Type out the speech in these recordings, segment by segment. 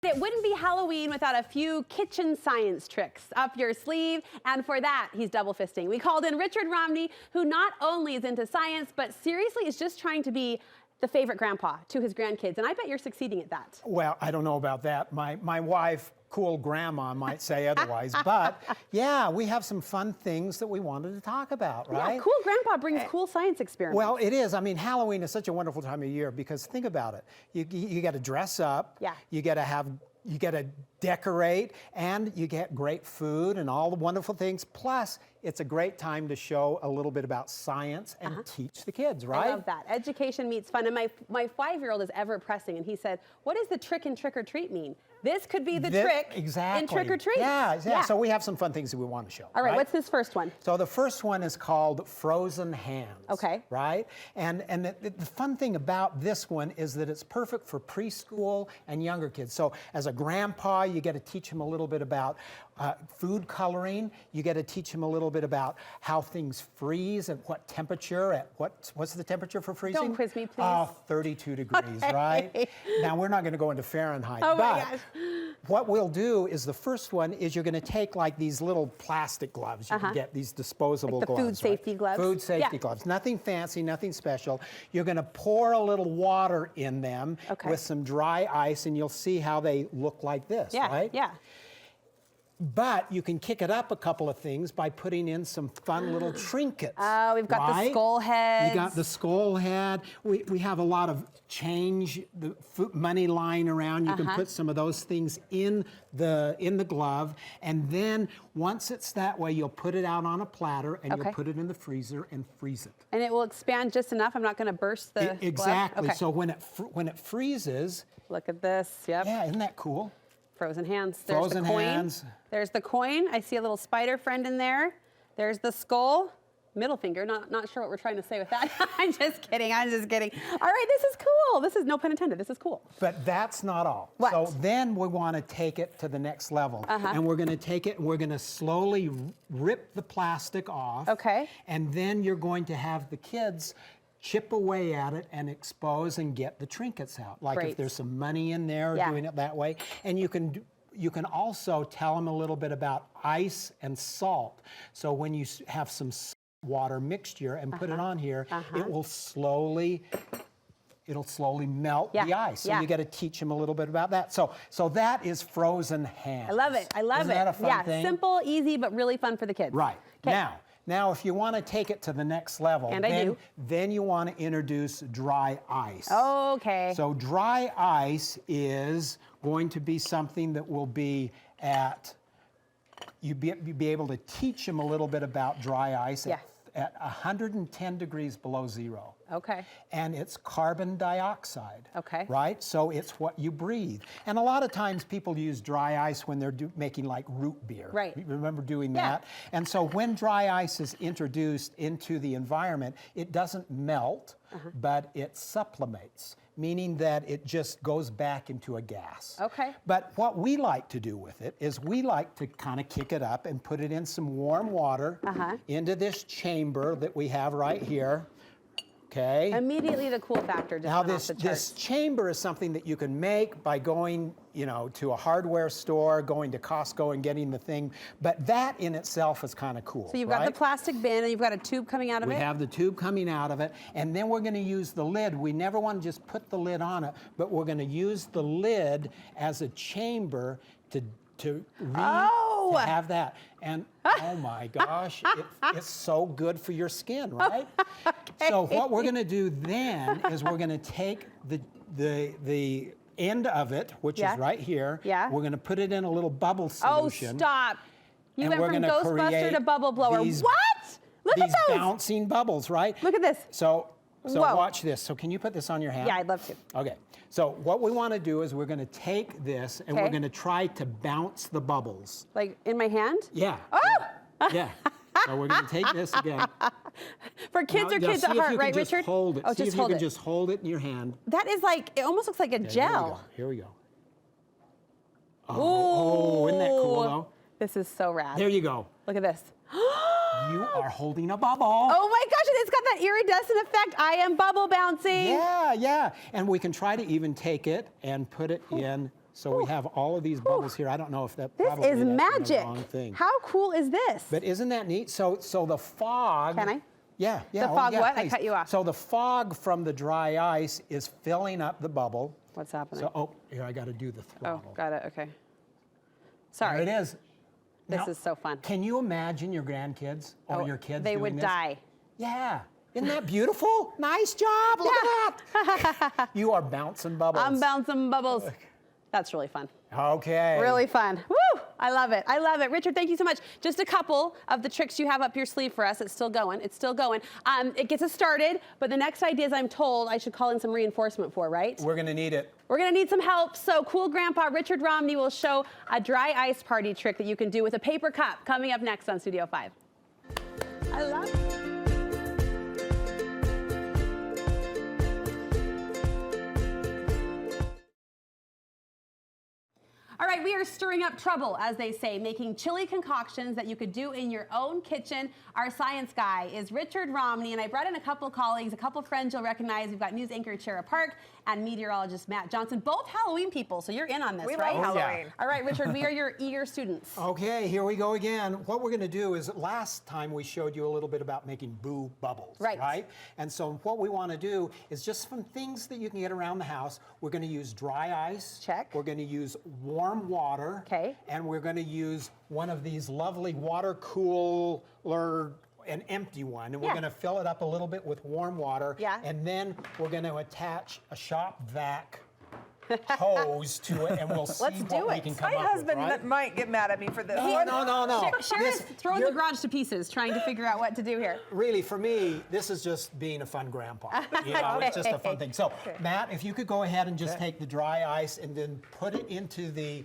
It wouldn't be Halloween without a few kitchen science tricks up your sleeve, and for that, he's double fisting. We called in Richard Romney, who not only is into science, but seriously is just trying to be the favorite grandpa to his grandkids, and I bet you're succeeding at that. Well, I don't know about that. My wife, cool grandma, might say otherwise, but yeah, we have some fun things that we wanted to talk about, right? Yeah, cool grandpa brings cool science experiments. Well, it is. I mean, Halloween is such a wonderful time of year because think about it. You got to dress up. Yeah. You got to decorate, and you get great food and all the wonderful things. Plus, it's a great time to show a little bit about science and teach the kids, right? I love that. Education meets fun. And my 5-year-old is ever pressing, and he said, "What does the trick in trick or treat mean?" This could be the trick in trick or treat. Yeah. So we have some fun things that we want to show. All right, what's this first one? So the first one is called frozen hands. Okay. Right? And the fun thing about this one is that it's perfect for preschool and younger kids. So as a grandpa, you get to teach them a little bit about food coloring. You get to teach them a little bit about how things freeze and what temperature, what's the temperature for freezing? Don't quiz me, please. Oh, 32 degrees, right? Now, we're not going to go into Fahrenheit, oh but my gosh. What we'll do is the first one is you're going to take like these little plastic gloves. You can get these disposable like the gloves. Food safety gloves. Food safety gloves. Nothing fancy, nothing special. You're going to pour a little water in them with some dry ice, and you'll see how they look like this, right? Yeah. But you can kick it up a couple of things by putting in some fun little trinkets. Oh, we've got the skull heads. You got the skull head. We have a lot of change, the money lying around. You can put some of those things in the glove, and then once it's that way, you'll put it out on a platter and you'll put it in the freezer and freeze it. And it will expand just enough. I'm not going to burst the exactly. glove. So when it freezes, look at this. Yep. Yeah, isn't that cool? Frozen hands. There's frozen the coin. hands. There's the coin. I see a little spider friend in there. There's the skull. Middle finger. Not sure what we're trying to say with that. I'm just kidding. All right, this is cool. This is, no pun intended, this is cool. But that's not all. What? So then we want to take it to the next level. And we're going to take it and we're going to slowly rip the plastic off. Okay. And then you're going to have the kids chip away at it and expose and get the trinkets out. Like if there's some money in there, doing it that way. And you can also tell them a little bit about ice and salt. So when you have some water mixture and put it on here, it will slowly melt the ice. So you got to teach them a little bit about that. So that is frozen hands. I love it. Isn't that a fun thing? Simple, easy, but really fun for the kids. Right. Now, if you want to take it to the next level, then you want to introduce dry ice. Okay. So dry ice is going to be something that will be you'll be able to teach them a little bit about dry ice at 110 degrees below zero. Okay. And it's carbon dioxide. Okay. Right? So it's what you breathe. And a lot of times people use dry ice when they're making like root beer. Right. You remember doing that? And so when dry ice is introduced into the environment, it doesn't melt, but it sublimates, meaning that it just goes back into a gas. Okay. But what we like to do with it is we like to kind of kick it up and put it in some warm water into this chamber that we have right here. Okay. Immediately the cool factor just now went off the charts. this chamber is something that you can make by going, to a hardware store, going to Costco and getting the thing. But that in itself is kind of cool. So you've got the plastic bin and you've got a tube coming out of it? We have the tube coming out of it, and then we're going to use the lid. We never want to just put the lid on it, but we're going to use the lid as a chamber to have that. And oh my gosh, it's so good for your skin, right? So what we're going to do then is we're going to take the end of it, which is right here. We're going to put it in a little bubble solution. Oh, stop. You went from Ghostbuster to bubble blower. What? Look at those. These bouncing bubbles, right? Look at this. So watch this. So can you put this on your hand? Yeah, I'd love to. Okay. So what we want to do is we're going to take this and we're going to try to bounce the bubbles. Like in my hand? Yeah. Oh! Yeah. So we're going to take this again. For kids or kids at heart, right, Richard? Hold it. Oh, see just if you can just hold it in your hand. That is like, it almost looks like a gel. Here we go. Oh, isn't that cool though? This is so rad. There you go. Look at this. You are holding a bubble. Oh my gosh, and it's got that iridescent effect. I am bubble bouncing. Yeah, yeah. And we can try to even take it and put it in So we have all of these bubbles here. I don't know if that This probably is that's in the magic. wrong thing. How cool is this? But isn't that neat? So the fog. Can I? Yeah. The fog what? I please. cut you off. So the fog from the dry ice is filling up the bubble. What's happening? So, here, I got to do the throttle. Oh, got it. Okay. Sorry. There it is. This Now, is so fun. Can you imagine your grandkids or your kids They doing would this? die. Yeah. Isn't that beautiful? Nice job. Look at that. You are bouncing bubbles. I'm bouncing bubbles. That's really fun. Okay. Really fun. Woo! I love it. I love it. Richard, thank you so much. Just a couple of the tricks you have up your sleeve for us. It's still going. It's still going. It gets us started, but the next ideas I'm told I should call in some reinforcement for, right? We're going to need it. We're going to need some help. So Cool Grandpa Richard Romney will show a dry ice party trick that you can do with a paper cup coming up next on Studio 5. I love it. All right, we are stirring up trouble, as they say, making chili concoctions that you could do in your own kitchen. Our science guy is Richard Romney, and I brought in a couple colleagues, a couple friends you'll recognize. We've got news anchor Chera Park and meteorologist Matt Johnson, both Halloween people, so you're in on this, We right? love Halloween. Yeah. All right, Richard, we are your eager students. Okay, here we go again. What we're going to do is last time we showed you a little bit about making boo bubbles, Right. And so what we want to do is just some things that you can get around the house. We're going to use dry ice. Check. We're going to use warm water. Okay. And we're going to use one of these lovely water cooler, an empty one, and we're Yeah. going to fill it up a little bit with warm water. Yeah. And then we're going to attach a shop vac hose to it, and we'll see Let's do what we it. can come My up husband with, right? might get mad at me for this. No. Sharon's throwing the garage to pieces, trying to figure out what to do here. Really, for me, this is just being a fun grandpa. You know, it's just a fun thing. So, Matt, if you could go ahead and just take the dry ice and then put it into the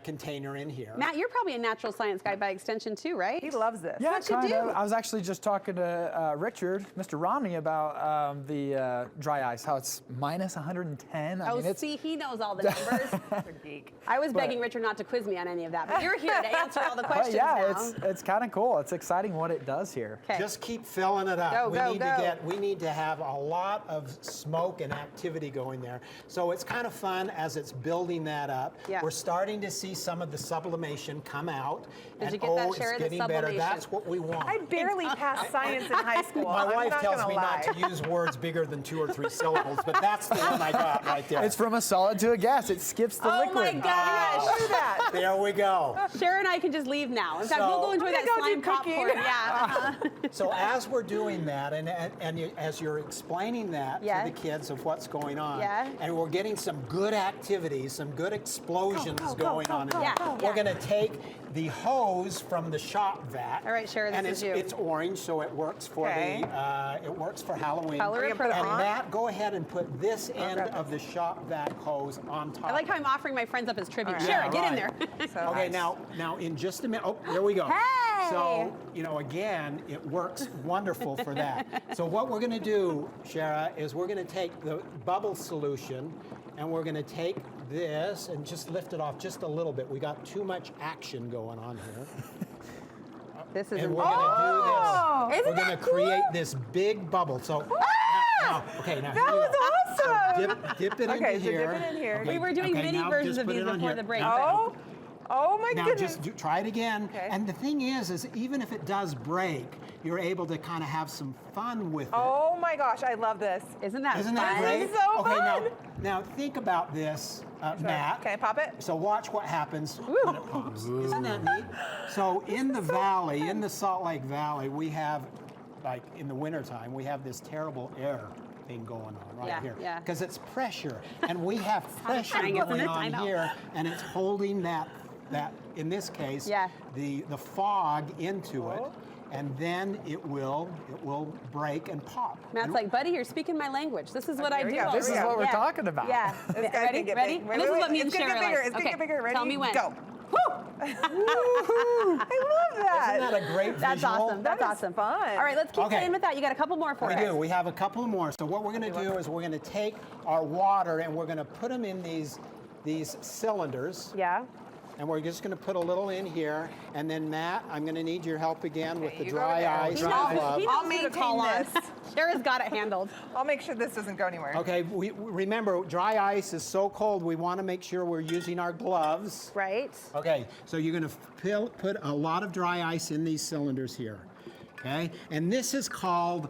container in here. Matt, you're probably a natural science guy by extension too, right? He loves this. Yeah, What'd you kind do? of. I was actually just talking to Richard, Mr. Romney, about the dry ice, how it's minus 110. I mean, it's, see, he knows all the numbers. You're a geek. I was begging Richard not to quiz me on any of that, but you're here to answer all the but questions yeah, now. it's kind of cool. It's exciting what it does here. Okay. Just keep filling it up. Go, we go, need go. we need to have a lot of smoke and activity going there. So it's kind of fun as it's building that up. Yeah. We're starting to see some of the sublimation come out. Did and you get that, it's Sharon, the getting better. sublimation? That's what we want. I barely passed science in high school. My I'm wife not tells gonna me lie. not to use words bigger than 2 or 3 syllables, but that's the one I got right there. It's from a solid to a gas. It skips the Oh liquid. my gosh! Do that. There we go. Sharon and I can just leave now. In fact, So- we'll go enjoy I'm that gonna go slime do cooking. popcorn. Yeah. So as we're doing that, as you're explaining that Yeah. to the kids of what's going on, Yeah. and we're getting some good activities, some good explosions going on in there, Yeah, we're yeah. going to take the hose from the shop vac. All right, Sharon, and this is you. it's orange, so it works for Okay. it works for Halloween. Color it, Are you gonna put it put it on. on? Matt, go ahead and put this end grab of the shop vac hose on top. I like how I'm offering my friends up as tribute. All right. Sharon, get in right. there. So Okay, nice. now in just a minute. Oh, there we go. Hey! So, again, it works wonderful for that. So what we're going to do, Shara, is we're going to take the bubble solution and we're going to take this and just lift it off just a little bit. We got too much action going on here. This is And we're going to do this. Isn't We're going to that cool? create this big bubble. So, now, okay, now That here we was go. awesome. Dip it Okay, into so dip here. it in here. Okay, We were doing okay, mini now versions just of put these it on before here. the break. Oh my Now goodness. just try it again. Okay. And the thing is even if it does break, you're able to kind of have some fun with it. Oh my gosh, I love this. Isn't that Isn't fun? that great? This is so okay, fun. now think about this, Matt. Can I pop it? So watch what happens when it pops. Isn't that neat? So in the valley, in the Salt Lake Valley, we have, like in the wintertime, we have this terrible air thing going on right Yeah, here. yeah. Because it's pressure. And we have pressure satisfying, isn't going it? I on know. here, and it's holding that in this case, Yeah. the fog into it. And then it will break and pop. Matt's And- like, buddy, you're speaking my language. This is what I Here we do. go, all here This we is go. what we're Yeah. talking about. Yeah. This guy's Ready? gonna get Ready? big. And this is what me and It's gonna Sharon get bigger. like. It's gonna Okay, get bigger. Ready? Tell me when. Go. Woo! I love that. Isn't that a great That's visual? awesome. That's That is awesome. fun. All right, let's keep Okay. playing with that. You got a couple more for We us. do. We have a couple more. So what we're going to do is we're going to take our water and we're going to put them in these cylinders. Yeah. and we're just going to put a little in here. And then Matt, I'm going to need your help again with the you go dry there. ice. He and knows, glove. he knows I'll who to maintain call on. this. Shara's got it handled. I'll make sure this doesn't go anywhere. Okay, remember, dry ice is so cold, we want to make sure we're using our gloves. Right. Okay, so you're going to put a lot of dry ice in these cylinders here. Okay, and this is called,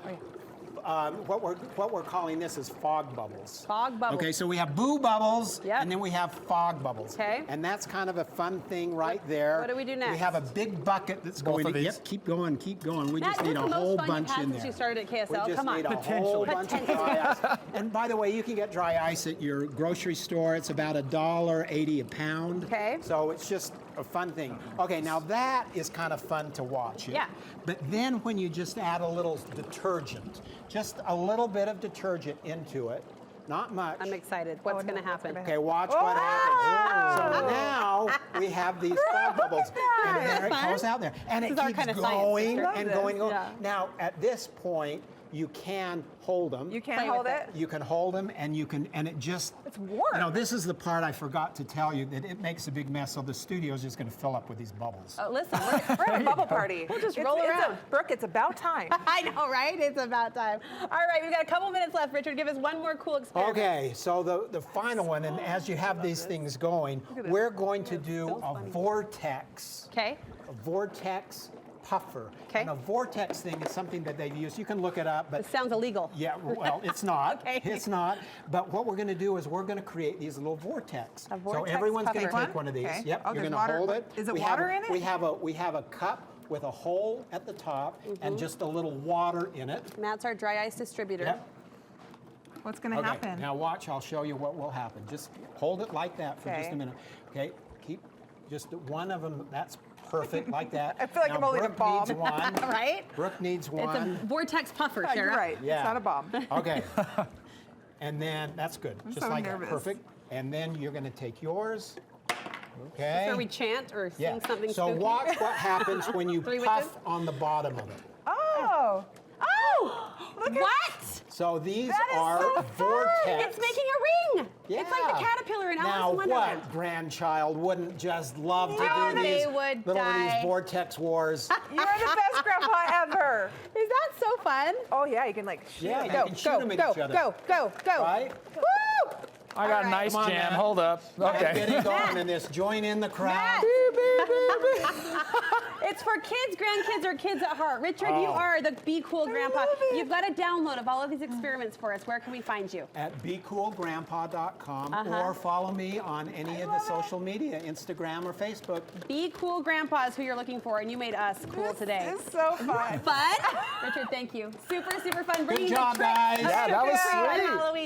what we're calling this is fog bubbles. Fog bubbles. Okay, so we have boo bubbles, Yep. and then we have fog bubbles. Okay. And that's kind of a fun thing right there. What do we do next? We have a big bucket that's Both going of to, these? yep, keep going, keep going. We Matt, just this need is a the whole most fun bunch you've had in since there. you started at KSL. We just Come on. need a whole Potentially. bunch of dry ice. And by the way, you can get dry ice at your grocery store. It's about $1.80 a pound. Okay. So it's just a fun thing. Okay, now that is kind of fun to watch. Yeah. But then when you just add a little detergent, just a little bit of detergent into it, not much. I'm excited. What's going to happen? Okay, watch what happens. So now we have these fog bubbles, and there it goes out there, and This it is our keeps kind of science, going sister. and Love going. this. And going. Yeah. Now at this point, you can hold them. You can't Play hold with it? You can hold them, and you can, and it just. It's warm. You know, this is the part I forgot to tell you that it makes a big mess. So the studio is just going to fill up with these bubbles. Oh, listen, We're at a bubble party. We'll just It's- roll it's around. Brooke, it's about time. I know, right? It's about time. All right, we've got a couple minutes left. Richard, give us one more cool experiment. Okay, so the final one, and as you have these things going, we're going to do a vortex. Okay. A vortex puffer. Okay. And a vortex thing is something that they've used. You can look it up, but This sounds illegal. yeah, well, it's not. Okay. It's not. But what we're going to do is we're going to create these little vortex. A vortex so everyone's going to puffer. take one of these. Okay. Yep. Oh, You're there's going to water. hold it. Is it We water have, in it? We have a cup with a hole at the top and just a little water in it. Matt's our dry ice distributor. Yep. What's going to Okay, happen? now watch, I'll show you what will happen. Just hold it like that for just Okay. a minute. Okay, keep just one of them, that's perfect, like that. I feel like Now, I'm holding a Brooke bomb. needs one. Right? Brooke needs It's one. a vortex puffer, Oh, you're Shara. right. Yeah. It's not a bomb. Okay. And then, that's good, just so like nervous. that, perfect. And then you're gonna take yours. Is Okay. where we chant or sing Yeah, something so spooky? watch what happens when you Three puff witches? on the bottom of it. Oh. Oh! Look at- What? So these That is are so fun. vortex. It's making a ring. Yeah. It's like the caterpillar in Alice Now, in Wonderland. what grandchild wouldn't just love to Oh, do they these would little of die. these vortex wars? You're the best grandpa ever. Is that so fun? Oh, yeah, you can like shoot. Yeah, you Go, can shoot go, them at go, each other. go, go, go. Right? Woo! I got All a right. nice Come on, jam. Matt. Hold up. Okay. Get it going in this. Join in the crowd. It's for kids, grandkids, or kids at heart. Richard, you Oh. are the Be Cool Grandpa. love it. You've got a download of all of these experiments for us. Where can we find you? At becoolgrandpa.com Uh-huh. or follow me on any of the social media, Instagram or Facebook. Be Cool Grandpa is who you're looking for, and you made us cool today. It's so fun. Fun? Richard, thank you. Super, super fun. Bringing job, the tricks guys. of Yeah, that was trick-or-treat on sweet. Halloween.